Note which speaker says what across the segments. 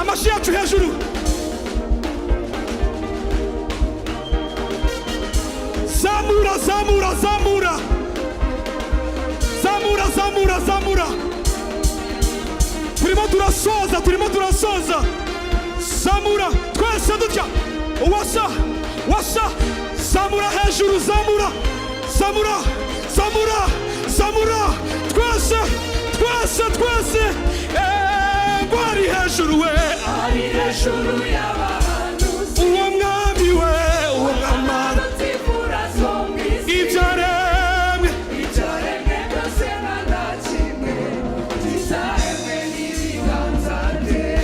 Speaker 1: amashi yacu hejuru. Zamura, zamura, zamura. Zamura, zamura, zamura. Turimo turasoza, turimo turasoza. Zamura, twese dutya. Wasa, wasa. Zamura hejuru, zamura. Zamura, zamura, zamura. Twese, twese, twese. Bari hejuru we.
Speaker 2: Ari hejuru y'abahanuzi.
Speaker 1: Uwo mwami we, uwo mwami. Ibyaremwe.
Speaker 2: Ibyaremwe byose nta kimwe bizaremwe n'ibiganza bye.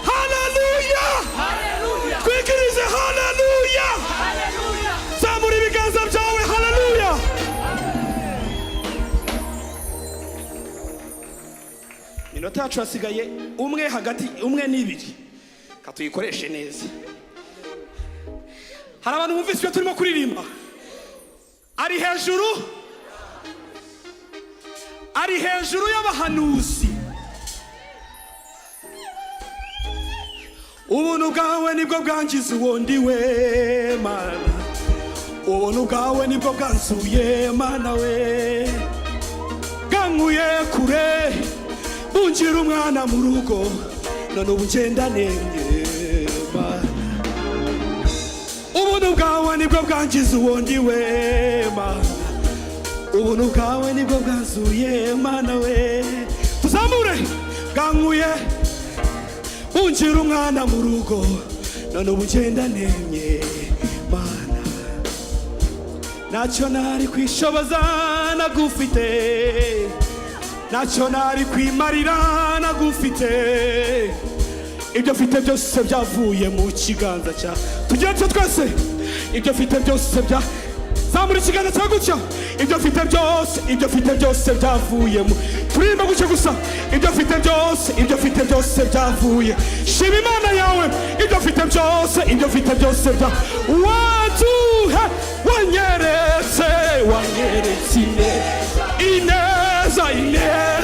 Speaker 1: Haleluya.
Speaker 2: Haleluya.
Speaker 1: Twikirize haleluya.
Speaker 2: Haleluya.
Speaker 1: Zamura ibiganza byawe haleluya. Minota yacu hasigaye umwe hagati, umwe n'ibiri. Katuyikoreshe neza. Hari abantu bumvise ibyo turimo kuririmba. Ari hejuru. Ari hejuru y'abahanuzi. Ubuntu bwawe nibwo bwangiza uwundi we Mana. Ubuntu bwawe nibwo bwanzuye Mana we. Bwankuye kure bungira umwana mu rugo none ubu ngenda nemye Mana. Ubuntu bwawe nibwo bwangiza uwundi we Mana. Ubuntu bwawe nibwo bwanzuye Mana we. Tuzamure. Bwankuye bungira umwana mu rugo none ubu ngenda nemye Mana. Ntacyo nari kwishoboza nagufite, ntacyo nari kwimarira nagufite. Ibyo mfite byose byavuye mu kiganza cyawe. Tugenze twese. Ibyo mfite byose bya zamura ikiganza cyawe gutya. Ibyo mfite byose, ibyo mfite byose byavuye mu. Turimba gutya gusa. Ibyo mfite byose, ibyo mfite byose byavuye. Shima Imana yawe. Ibyo mfite byose, ibyo mfite byose bya. Watuhe wanyeretse, wanyeretse ineza, ineza.